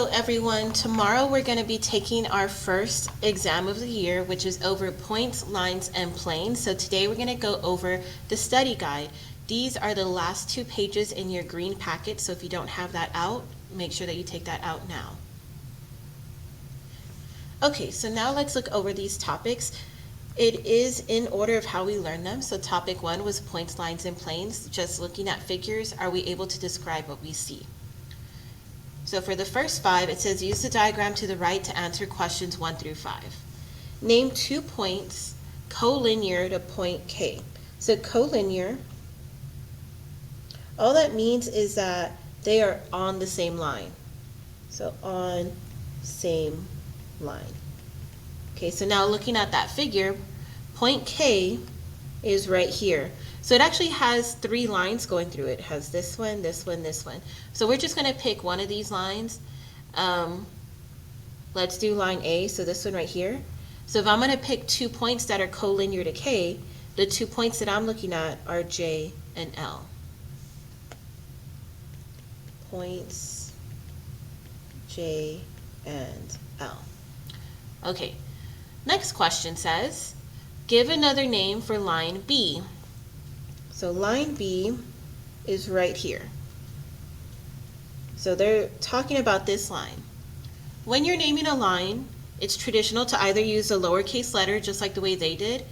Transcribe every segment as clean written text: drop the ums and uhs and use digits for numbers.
Hello everyone. Tomorrow we're going to be taking our first exam of the year, which is over points, lines, and planes. So today we're going to go over the study guide. These are the last 2 pages in your green packet, so if you don't have that out, make sure that you take that out now. Okay, so now let's look over these topics. It is in order of how we learn them. So topic 1 was points, lines, and planes. Just looking at figures, are we able to describe what we see? So for the first 5, it says use the diagram to the right to answer questions 1 through 5. Name 2 points collinear to point K. So collinear, all that means is that they are on the same line. So on same line. Okay, so now looking at that figure, point K is right here. So it actually has 3 lines going through it. It has this one, this one, this one. So we're just going to pick one of these lines. Let's do line A, so this one right here. So if I'm going to pick 2 points that are collinear to K, the 2 points that I'm looking at are J and L. Points J and L. Okay, next question says, give another name for line B. So line B is right here. So they're talking about this line. When you're naming a line, it's traditional to either use a lowercase letter, just like the way they did,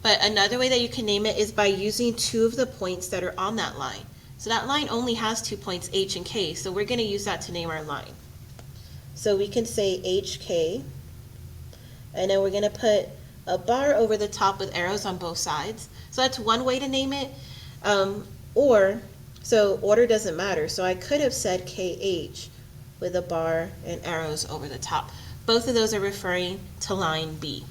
but another way that you can name it is by using 2 of the points that are on that line. So that line only has 2 points, H and K, so we're going to use that to name our line. So we can say HK, and then we're going to put a bar over the top with arrows on both sides. So that's one way to name it. So order doesn't matter. So I could have said KH with a bar and arrows over the top. Both of those are referring to line B.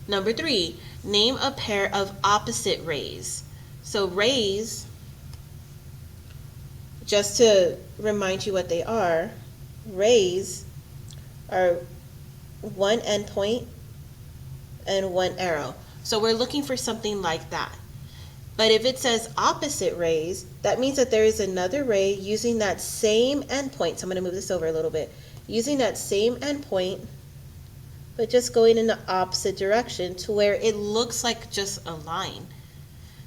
Number 3, name a pair of opposite rays. So rays, just to remind you what they are, rays are one endpoint and one arrow. So we're looking for something like that. But if it says opposite rays, that means that there is another ray using that same endpoint. So I'm going to move this over a little bit. Using that same endpoint, but just going in the opposite direction to where it looks like just a line.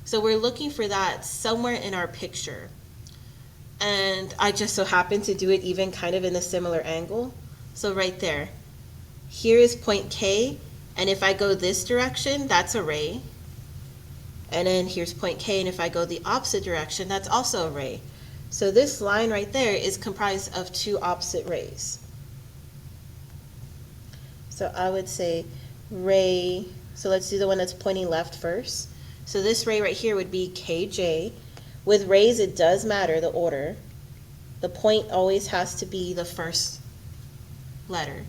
So we're looking for that somewhere in our picture. And I just so happen to do it even kind of in a similar angle. So right there. Here is point K, and if I go this direction, that's a ray. And then here's point K, and if I go the opposite direction, that's also a ray. So this line right there is comprised of 2 opposite rays. So I would say ray, so let's do the one that's pointing left first. So this ray right here would be KJ. With rays, it does matter, the order. The point always has to be the first letter.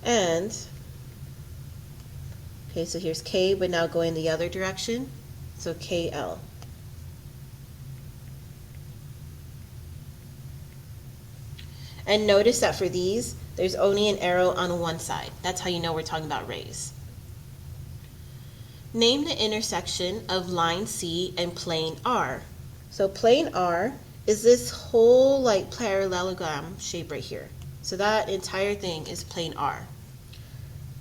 And okay, so here's K, but now going the other direction. So KL. And notice that for these, there's only an arrow on one side. That's how you know we're talking about rays. Name the intersection of line C and plane R. So plane R is this whole like parallelogram shape right here. So that entire thing is plane R.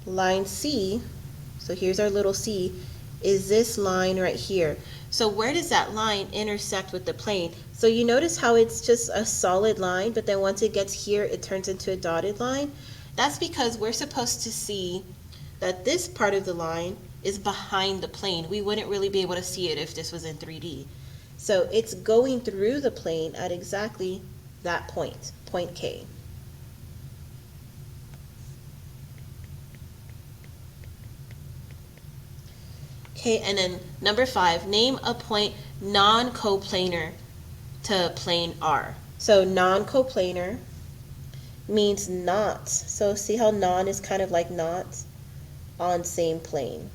Line C, so here's our little C, is this line right here. So where does that line intersect with the plane? So you notice how it's just a solid line, but then once it gets here, it turns into a dotted line? That's because we're supposed to see that this part of the line is behind the plane. We wouldn't really be able to see it if this was in 3D. So it's going through the plane at exactly that point, point K. Okay, and then number 5, name a point non-coplanar to plane R. So non-coplanar means not. So see how non is kind of like not on same plane.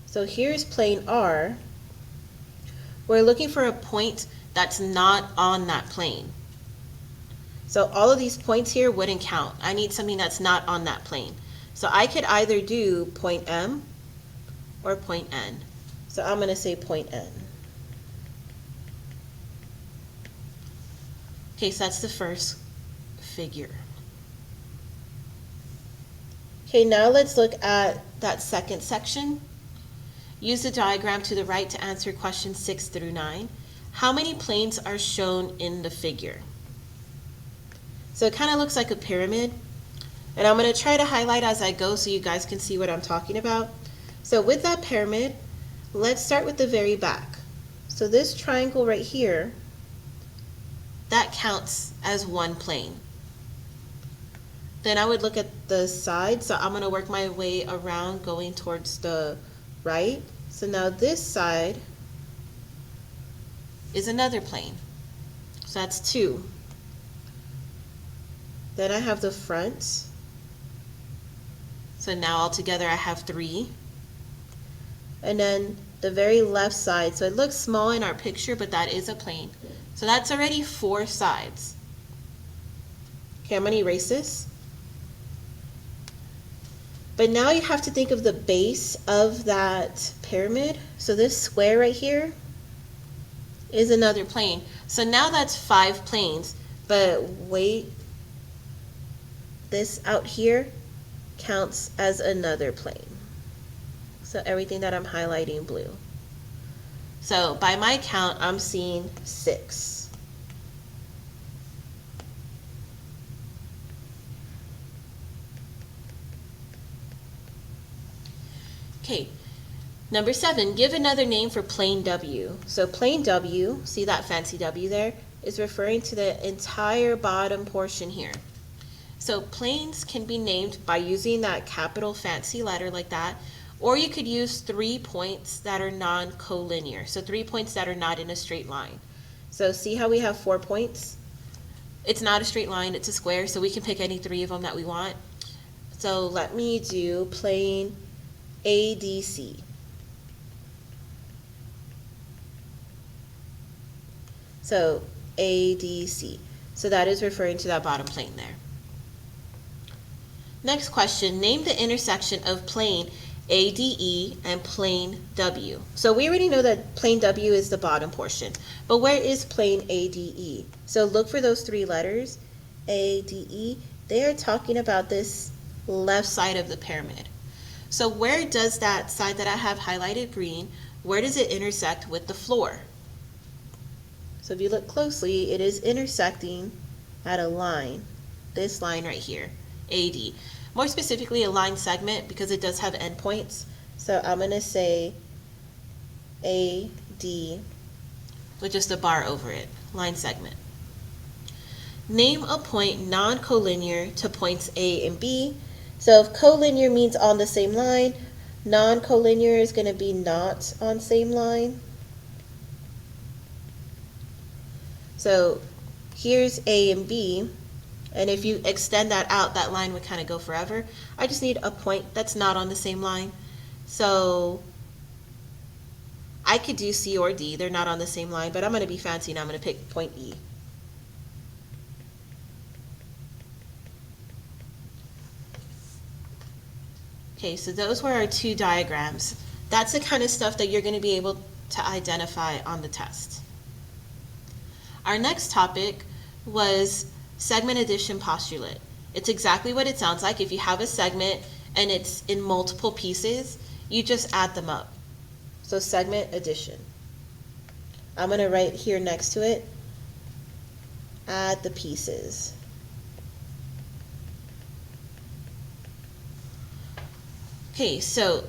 So here's plane R. We're looking for a point that's not on that plane. So all of these points here wouldn't count. I need something that's not on that plane. So I could either do point M or point N. So I'm going to say point N. Okay, so that's the first figure. Okay, now let's look at that second section. Use the diagram to the right to answer questions 6 through 9. How many planes are shown in the figure? So it kind of looks like a pyramid. And I'm going to try to highlight as I go so you guys can see what I'm talking about. So with that pyramid, let's start with the very back. So this triangle right here, that counts as one plane. Then I would look at the side, so I'm going to work my way around going towards the right. So now this side is another plane. So that's 2. Then I have the front. So now altogether I have 3. And then the very left side, so it looks small in our picture, but that is a plane. So that's already 4 sides. Okay, I'm going to erase this. But now you have to think of the base of that pyramid. So this square right here is another plane. So now that's 5 planes. But wait, this out here counts as another plane. So everything that I'm highlighting blue. So by my count, I'm seeing 6. Okay, number 7, give another name for plane W. So plane W, see that fancy W there, is referring to the entire bottom portion here. So planes can be named by using that capital fancy letter like that, or you could use 3 points that are non-collinear. So 3 points that are not in a straight line. So see how we have 4 points? It's not a straight line, it's a square, so we can pick any 3 of them that we want. So let me do plane ADC. So ADC. So that is referring to that bottom plane there. Next question, name the intersection of plane ADE and plane W. So we already know that plane W is the bottom portion, but where is plane ADE? So look for those 3 letters, ADE. They are talking about this left side of the pyramid. So where does that side that I have highlighted green, where does it intersect with the floor? So if you look closely, it is intersecting at a line, this line right here, AD. More specifically, a line segment because it does have endpoints. So I'm going to say AD with just a bar over it, line segment. Name a point non-collinear to points A and B. So if collinear means on the same line, non-collinear is going to be not on same line. So here's A and B, and if you extend that out, that line would kind of go forever. I just need a point that's not on the same line. So I could do C or D, they're not on the same line, but I'm going to be fancy and I'm going to pick point E. Okay, so those were our 2 diagrams. That's the kind of stuff that you're going to be able to identify on the test. Our next topic was segment addition postulate. It's exactly what it sounds like. If you have a segment and it's in multiple pieces, you just add them up. So segment addition. I'm going to write here next to it, add the pieces. Okay, so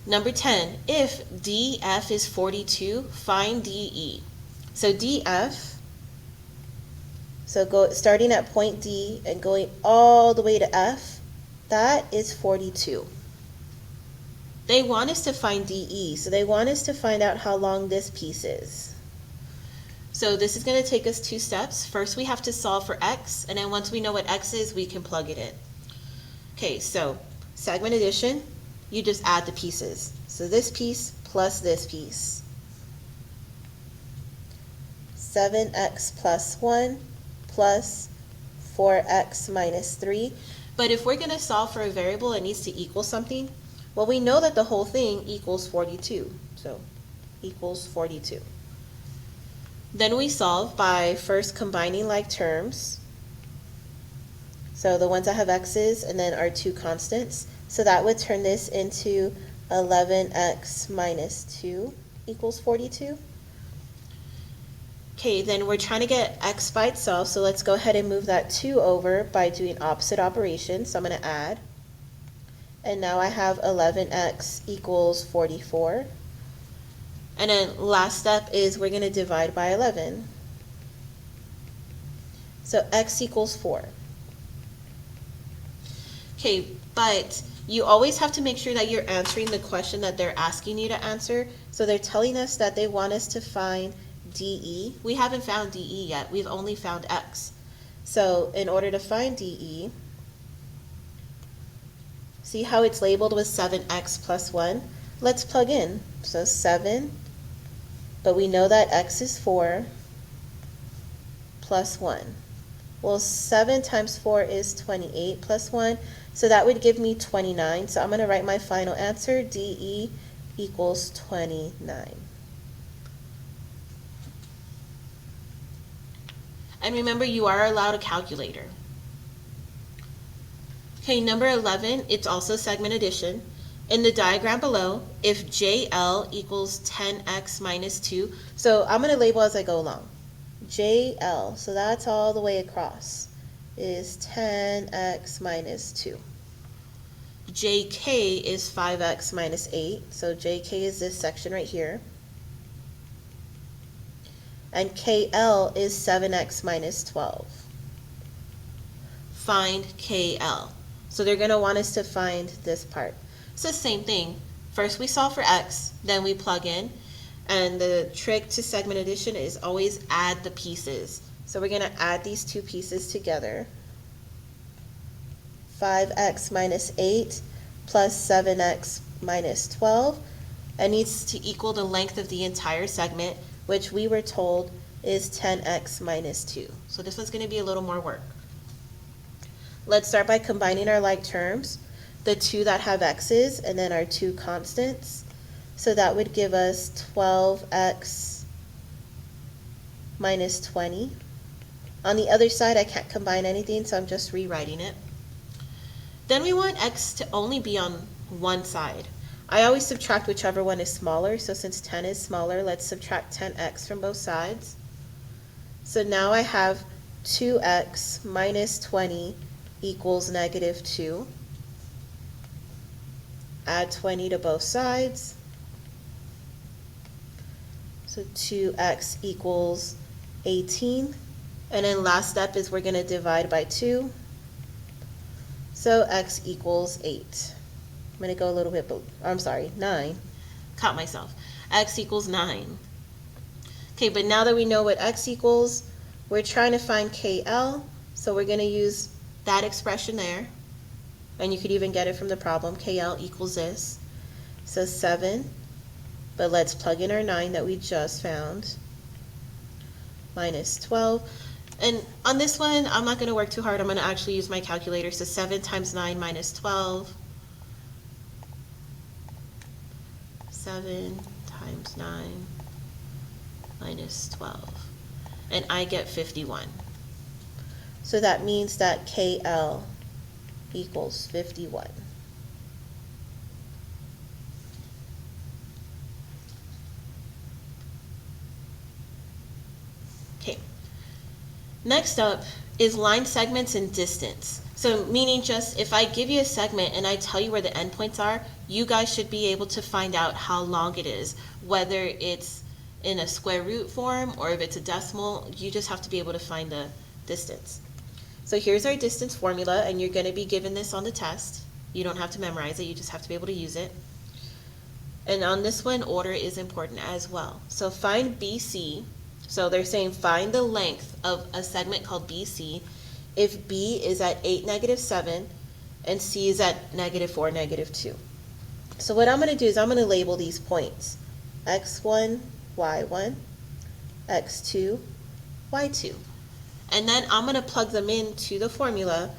number 10, if DF is 42, find DE. So DF, so starting at point D and going all the way to F, that is 42. They want us to find DE, so they want us to find out how long this piece is. So this is going to take us 2 steps. First we have to solve for X, and then once we know what X is, we can plug it in. Okay, so segment addition. You just add the pieces. So this piece plus this piece. 7x plus 1 plus 4x minus 3. But if we're going to solve for a variable, it needs to equal something. Well, we know that the whole thing equals 42. So equals 42. Then we solve by first combining like terms. So the ones that have x's and then our two constants. So that would turn this into 11x minus 2 equals 42. Okay, then we're trying to get x by itself, so let's go ahead and move that 2 over by doing opposite operations. So I'm going to add. And now I have 11x equals 44. And then last step is we're going to divide by 11. So x equals 4. Okay, but you always have to make sure that you're answering the question that they're asking you to answer. So they're telling us that they want us to find DE. We haven't found DE yet. We've only found x. So in order to find DE, see how it's labeled with 7x plus 1? Let's plug in. So 7, but we know that x is 4 plus 1. Well, 7 times 4 is 28 plus 1, so that would give me 29. So I'm going to write my final answer, DE equals 29. And remember, you are allowed a calculator. Okay, number 11, it's also segment addition. In the diagram below, if JL equals 10x minus 2, so I'm going to label as I go along. JL, so that's all the way across, is 10x minus 2. JK is 5x minus 8, so JK is this section right here. And KL is 7x minus 12. Find KL. So they're going to want us to find this part. So same thing. First we solve for x, then we plug in. And the trick to segment addition is always add the pieces. So we're going to add these two pieces together. 5x minus 8 plus 7x minus 12. It needs to equal the length of the entire segment, which we were told is 10x minus 2. So this one's going to be a little more work. Let's start by combining our like terms, the two that have x's and then our two constants. So that would give us 12x minus 20. On the other side, I can't combine anything, so I'm just rewriting it. Then we want x to only be on one side. I always subtract whichever one is smaller, so since 10 is smaller, let's subtract 10x from both sides. So now I have 2x minus 20 equals negative 2. Add 20 to both sides. So 2x equals 18. And then last step is we're going to divide by 2. So x equals 8. I'm going to go a little bit, I'm sorry, 9. Caught myself. X equals 9. Okay, but now that we know what x equals, we're trying to find KL. So we're going to use that expression there. And you could even get it from the problem. KL equals this. So 7. But let's plug in our 9 that we just found. Minus 12. And on this one, I'm not going to work too hard. I'm going to actually use my calculator. So 7 times 9 minus 12. 7 times 9 minus 12. And I get 51. So that means that KL equals 51. Okay. Next up is line segments and distance. So meaning just if I give you a segment and I tell you where the endpoints are, you guys should be able to find out how long it is, whether it's in a square root form or if it's a decimal. You just have to be able to find the distance. So here's our distance formula, and you're going to be given this on the test. You don't have to memorize it, you just have to be able to use it. And on this one, order is important as well. So find BC. So they're saying find the length of a segment called BC if B is at 8, negative 7, and C is at negative 4, negative 2. So what I'm going to do is I'm going to label these points. X1, Y1, X2, Y2. And then I'm going to plug them into the formula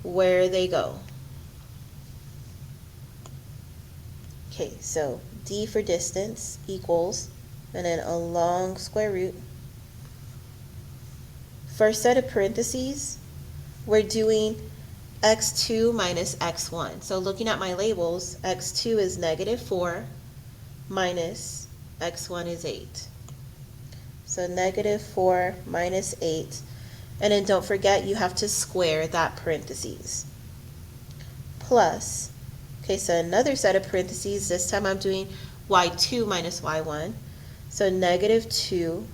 where they go. Okay, so D for distance equals, and then a long square root first set of parentheses, we're doing x2 minus x1. So looking at my labels, x2 is -4 minus x1 is 8. So -4 minus 8. And then don't forget you have to square that parentheses. Plus, okay, so another set of parentheses, this time I'm doing y2 minus y1. So -2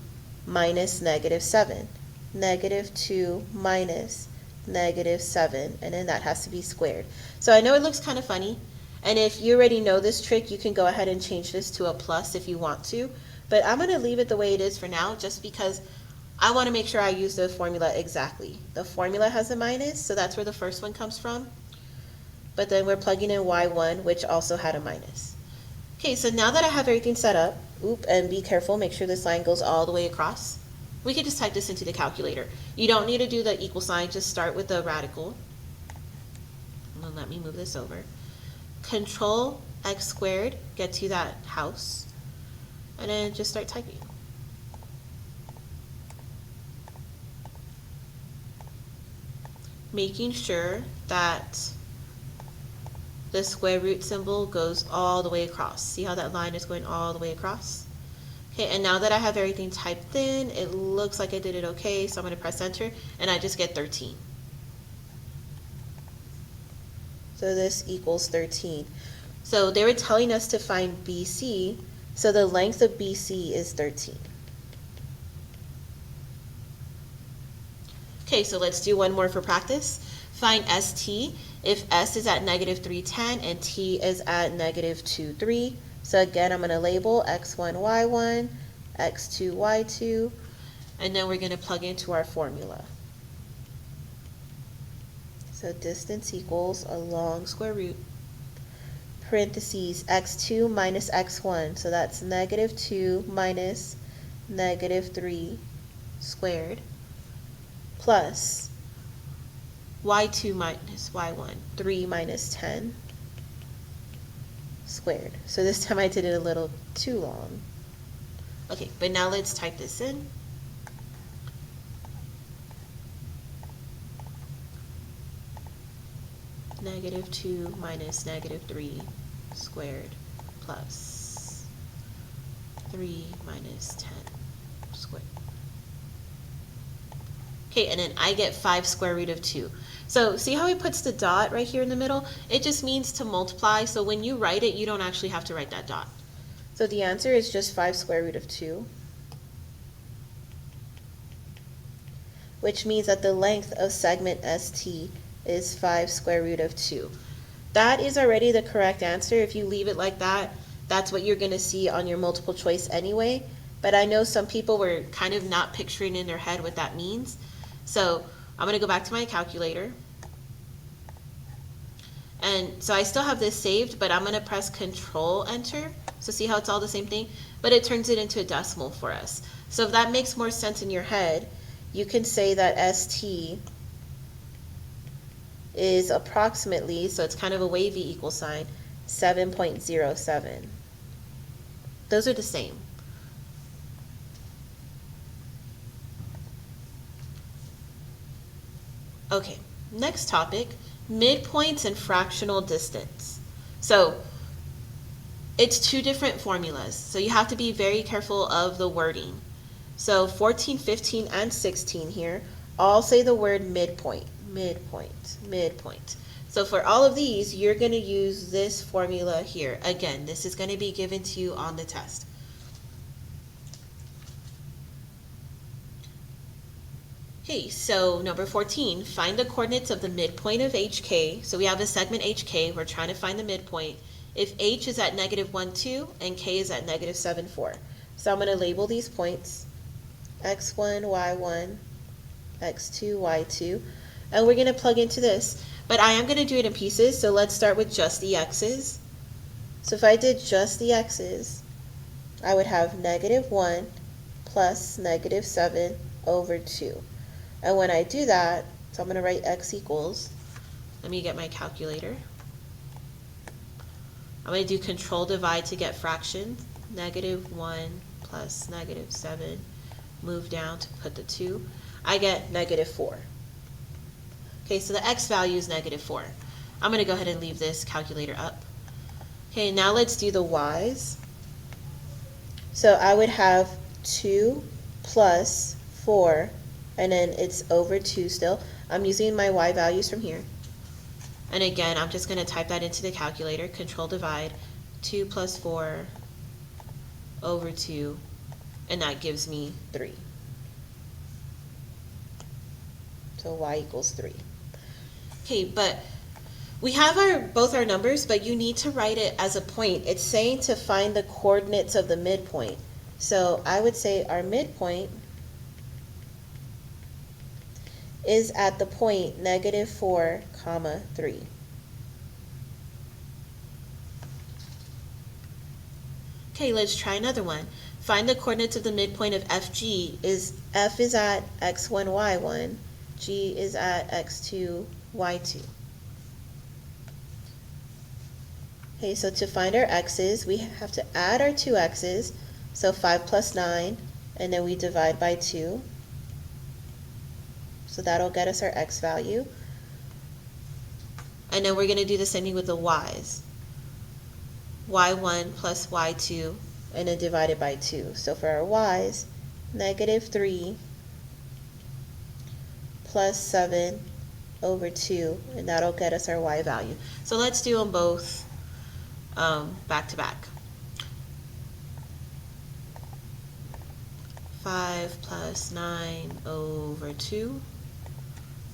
minus -7. -2 minus -7, and then that has to be squared. So I know it looks kind of funny, and if you already know this trick, you can go ahead and change this to a plus if you want to, but I'm going to leave it the way it is for now just because I want to make sure I use the formula exactly. The formula has a minus, so that's where the first one comes from, but then we're plugging in y1, which also had a minus. Okay, so now that I have everything set up, and be careful, make sure this line goes all the way across. We could just type this into the calculator. You don't need to do the equal sign, just start with the radical. And then let me move this over. Control x squared, get to that house, and then just start typing. Making sure that the square root symbol goes all the way across. See how that line is going all the way across? Okay, and now that I have everything typed in, it looks like I did it okay, so I'm going to press enter, and I just get 13. So this equals 13. So they were telling us to find BC, so the length of BC is 13. Okay, so let's do one more for practice. Find ST if S is at -310 and T is at -23. So again, I'm going to label x1, y1, x2, y2, and then we're going to plug into our formula. So distance equals a long square root, parentheses, x2 minus x1, so that's -2 minus -3 squared, plus y2 minus y1, 3 minus 10 squared. So this time I did it a little too long. Okay, but now let's type this in. -2 minus -3 squared plus 3 minus 10 squared. Okay, and then I get 5 square root of 2. So see how he puts the dot right here in the middle? It just means to multiply, so when you write it, you don't actually have to write that dot. So the answer is just 5 square root of 2, which means that the length of segment ST is 5 square root of 2. That is already the correct answer. If you leave it like that, that's what you're going to see on your multiple choice anyway. But I know some people were kind of not picturing in their head what that means. So I'm going to go back to my calculator. And so I still have this saved, but I'm going to press Control Enter. So see how it's all the same thing? But it turns it into a decimal for us. So if that makes more sense in your head, you can say that ST is approximately, so it's kind of a wavy equal sign, 7.07. Those are the same. Okay, next topic, midpoints and fractional distance. So it's two different formulas, so you have to be very careful of the wording. So 14, 15, and 16 here all say the word midpoint, midpoint, midpoint. So for all of these, you're going to use this formula here. Again, this is going to be given to you on the test. Okay, so number 14, find the coordinates of the midpoint of HK. So we have a segment HK, we're trying to find the midpoint. If H is at -1, 2, and K is at -7, 4. So I'm going to label these points, x1, y1, x2, y2, and we're going to plug into this. But I am going to do it in pieces, so let's start with just the x's. So if I did just the x's, I would have -1 plus -7 over 2. And when I do that, so I'm going to write x equals, let me get my calculator. I'm going to do control divide to get fractions, -1 plus -7, move down to put the 2. I get negative 4. Okay, so the x value is negative 4. I'm going to go ahead and leave this calculator up. Okay, now let's do the y's. So I would have 2 plus 4, and then it's over 2 still. I'm using my y values from here. And again, I'm just going to type that into the calculator, control divide, 2 plus 4 over 2, and that gives me 3. So y equals 3. Okay, but we have both our numbers, but you need to write it as a point. It's saying to find the coordinates of the midpoint. So I would say our midpoint is at the point negative 4, comma 3. Okay, let's try another one. Find the coordinates of the midpoint of FG. F is at x1, y1. G is at x2, y2. Okay, so to find our x's, we have to add our two x's. So 5 plus 9, and then we divide by 2. So that'll get us our x value. And then we're going to do the same thing with the y's. y1 plus y2, and then divided by 2. So for our y's, negative 3 plus 7 over 2, and that'll get us our y value. So let's do them both back to back. 5 plus 9 over 2,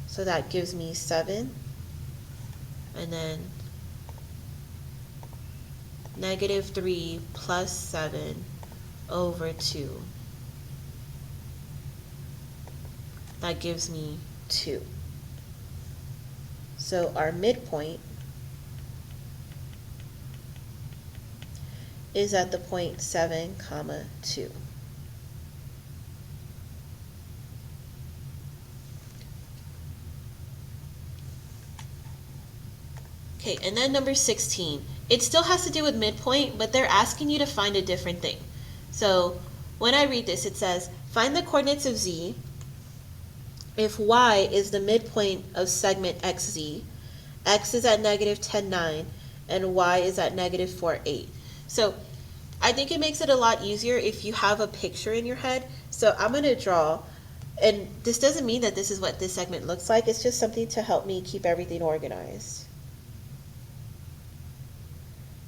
so that gives me 7, and then negative 3 plus 7 over 2, that gives me 2. So our midpoint is at the point 7, comma 2. Okay, and then number 16. It still has to do with midpoint, but they're asking you to find a different thing. So when I read this, it says, find the coordinates of z if y is the midpoint of segment xz, x is at negative 10, 9, and y is at negative 4, 8. So I think it makes it a lot easier if you have a picture in your head. So I'm going to draw, and this doesn't mean that this is what this segment looks like. It's just something to help me keep everything organized.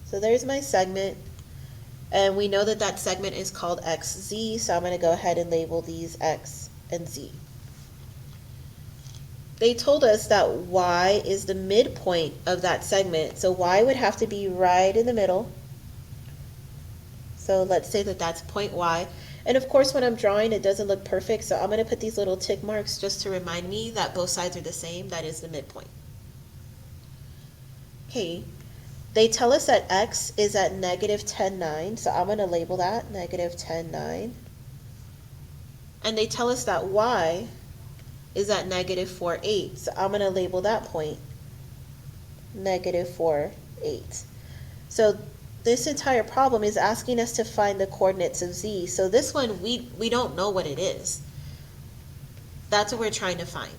So there's my segment, and we know that that segment is called XZ, so I'm going to go ahead and label these X and Z. They told us that Y is the midpoint of that segment, so Y would have to be right in the middle. So let's say that that's point Y. And of course when I'm drawing it doesn't look perfect, so I'm going to put these little tick marks just to remind me that both sides are the same. That is the midpoint. Okay. They tell us that x is at negative 10, 9, so I'm going to label that negative 10, 9. And they tell us that y is at negative 4, 8, so I'm going to label that point negative 4, 8. So this entire problem is asking us to find the coordinates of z. So this one, we don't know what it is. That's what we're trying to find.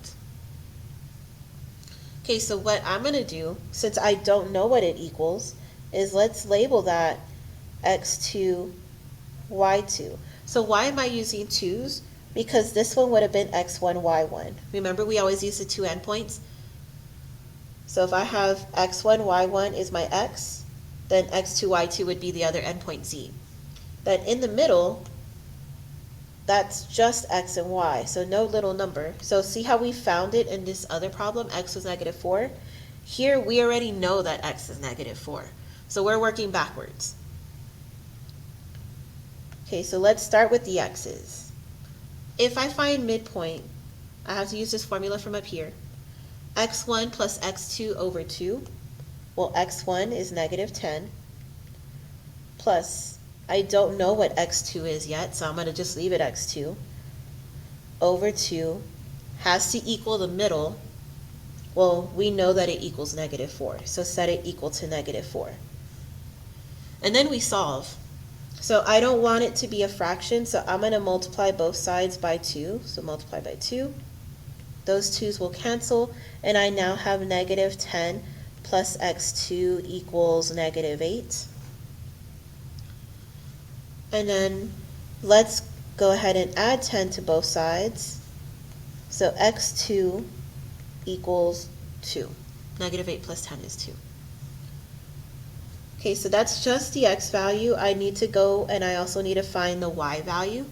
Okay, so what I'm going to do, since I don't know what it equals, is let's label that x2, y2. So why am I using 2's? Because this one would have been x1, y1. Remember, we always use the two endpoints. So if I have x1, y1 is my x, then x2, y2 would be the other endpoint z. Then in the middle, that's just x and y, so no little number. So see how we found it in this other problem, x was negative 4? Here we already know that x is negative 4. So we're working backwards. Okay, so let's start with the x's. If I find midpoint, I have to use this formula from up here. x1 plus x2 over 2. Well, x1 is negative 10 plus, I don't know what x2 is yet, so I'm going to just leave it x2, over 2 has to equal the middle. Well, we know that it equals negative 4, so set it equal to negative 4. And then we solve. So I don't want it to be a fraction, so I'm going to multiply both sides by 2. So multiply by 2. Those 2's will cancel, and I now have negative 10 plus x2 equals negative 8. And then let's go ahead and add 10 to both sides. So x2 equals 2. Negative 8 plus 10 is 2. Okay, so that's just the x value. I need to go and I also need to find the y value.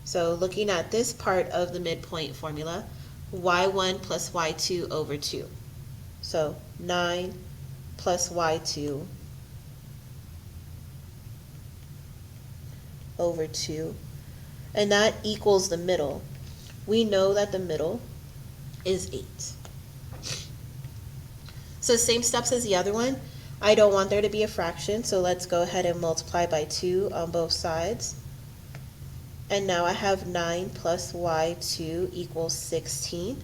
So looking at this part of the midpoint formula, y1 plus y2 over 2. So 9 plus y2 over 2. And that equals the middle. We know that the middle is 8. So same steps as the other one. I don't want there to be a fraction, so let's go ahead and multiply by 2 on both sides. And now I have 9 plus y2 equals 16.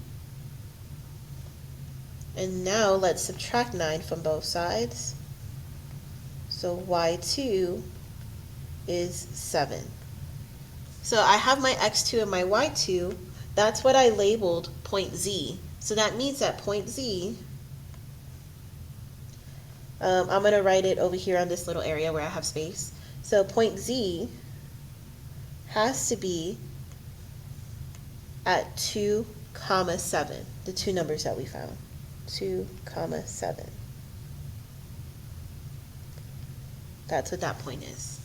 And now let's subtract 9 from both sides. So y2 is 7. So I have my x2 and my y2. That's what I labeled point Z. So that means that point Z, I'm going to write it over here on this little area where I have space. So point Z has to be at 2, 7, the two numbers that we found, 2, 7. That's what that point is.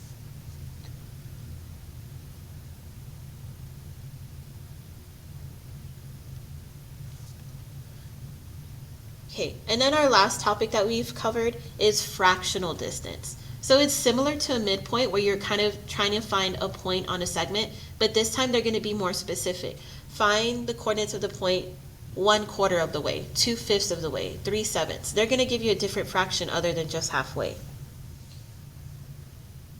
Okay, and then our last topic that we've covered is fractional distance. So it's similar to a midpoint where you're kind of trying to find a point on a segment, but this time they're going to be more specific. Find the coordinates of the point 1/4 of the way, 2/5 of the way, 3/7. They're going to give you a different fraction other than just halfway.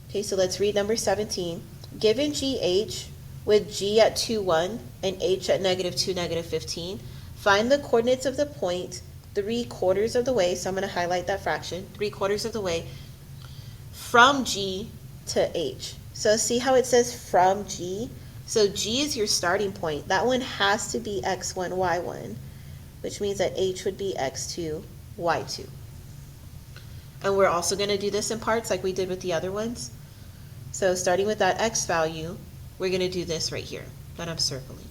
Okay, so let's read number 17. Given GH with G at 2, 1 and H at -2, -15, find the coordinates of the point 3/4 of the way, so I'm going to highlight that fraction, 3/4 of the way from G to H. So see how it says from G? So G is your starting point. That one has to be x1, y1, which means that H would be x2, y2. And we're also going to do this in parts like we did with the other ones. So starting with that x value, we're going to do this right here that I'm circling.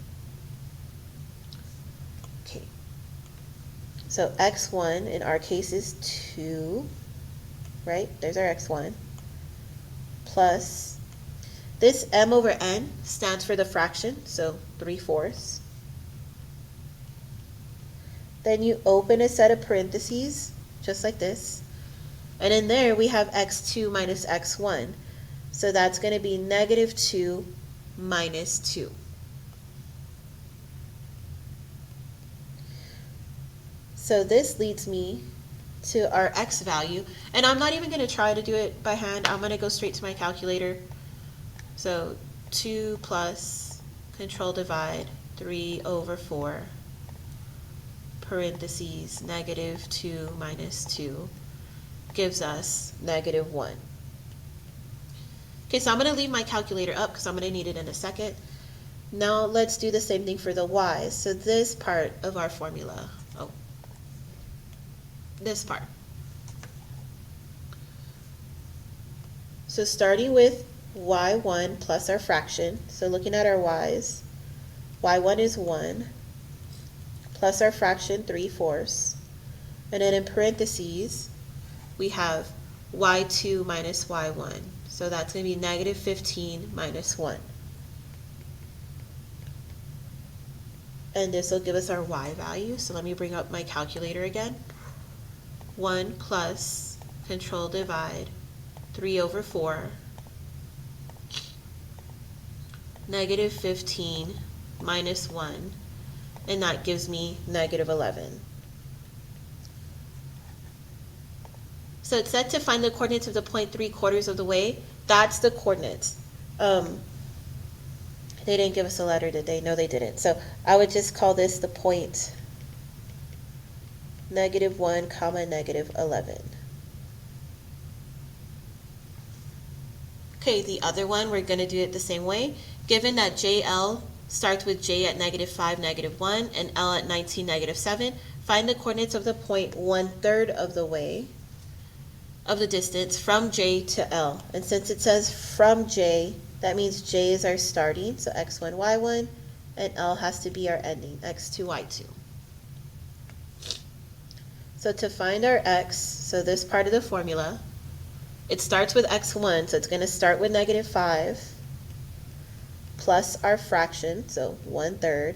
Okay. So x1 in our case is 2, right? There's our x1. Plus, this m over n stands for the fraction, so 3/4. Then you open a set of parentheses, just like this. And in there we have x2 minus x1. So that's going to be -2 minus 2. So this leads me to our x value, and I'm not even going to try to do it by hand. I'm going to go straight to my calculator. So 2 plus control divide 3/4 parentheses -2 minus 2 gives us -1. Okay, so I'm going to leave my calculator up because I'm going to need it in a second. Now let's do the same thing for the y's. So this part of our formula, this part. So starting with y1 plus our fraction, so looking at our y's, y1 is 1, plus our fraction 3/4, and then in parentheses, we have y2 minus y1, so that's going to be -15 minus 1. And this will give us our y value, so let me bring up my calculator again. 1 plus control divide 3/4 -15 minus 1, and that gives me -11. So it's set to find the coordinates of the point 3/4 of the way. That's the coordinates. They didn't give us a letter, did they? No, they didn't. So I would just call this the point -1, -11. Okay, the other one, we're going to do it the same way. Given that JL starts with J at -5, -1, and L at 19, -7, find the coordinates of the point 1/3 of the way of the distance from J to L. And since it says from J, that means J is our starting, so x1, y1, and L has to be our ending, x2, y2. So to find our x, so this part of the formula, it starts with x1, so it's going to start with -5 plus our fraction, so 1/3,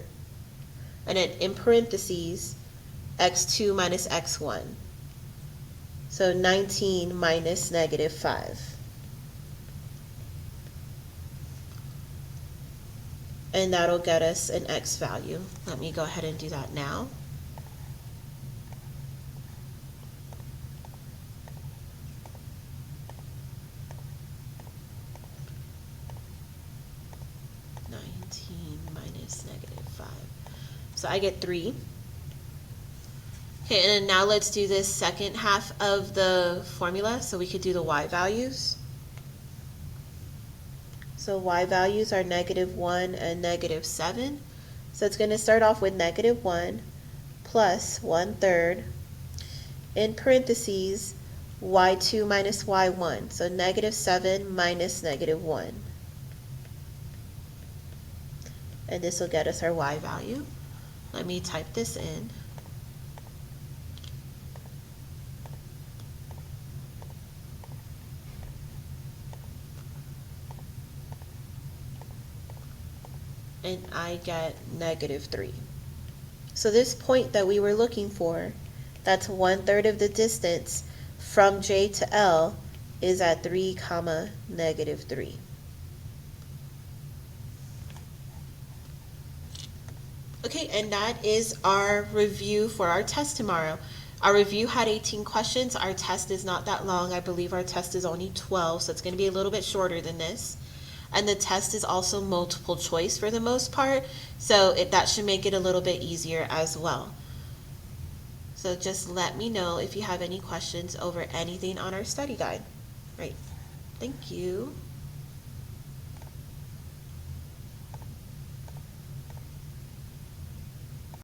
and then in parentheses, x2 minus x1. So 19 minus -5. And that'll get us an x value. Let me go ahead and do that now. Minus -5. So I get 3. Okay, and now let's do this second half of the formula. So we could do the y values. So y values are -1 and -7. So it's going to start off with -1 plus 1/3 in parentheses y2 minus y1. So -7 minus -1. And this will get us our y value. Let me type this in. And I get -3. So this point that we were looking for, that's 1/3 of the distance from J to L, is at 3, -3. Okay, and that is our review for our test tomorrow. Our review had 18 questions. Our test is not that long. I believe our test is only 12, so it's going to be a little bit shorter than this. And the test is also multiple choice for the most part, so that should make it a little bit easier as well. So just let me know if you have any questions over anything on our study guide. Right. Thank you.